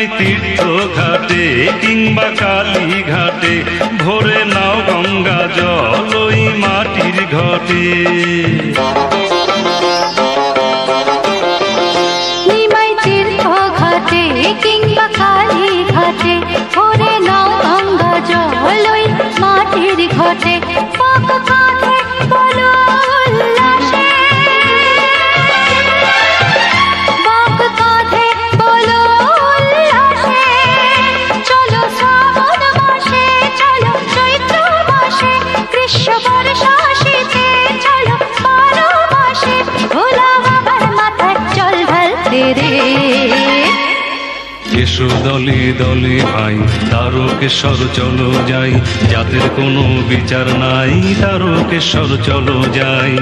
নিমাই তীর্থ ঘাটে কিংবা কালী ঘাটে ভরে নাও গঙ্গা জল ওই মাটির ঘটে। নিমাই তীর্থ ঘাটে কিংবা কালী ঘাটে ভরে নাও গঙ্গা জল ওই মাটির ঘটে। পাক কাঁধে বলো উল্লাসে, পাক কাঁধে বলো উল্লাসে, চলো শ্রাবণ মাসে, চলো চৈত্র মাসে, গ্রীষ্ম বর্ষা শীতে চলো 12 মাসে, ভোলা বাবার মাথায় জল ঢালতে রে। এসো দলে দলে ভাই তারকেশ্বর চলো যাই, যাদের কোনো বিচার নাই তারকেশ্বর চলো যাই।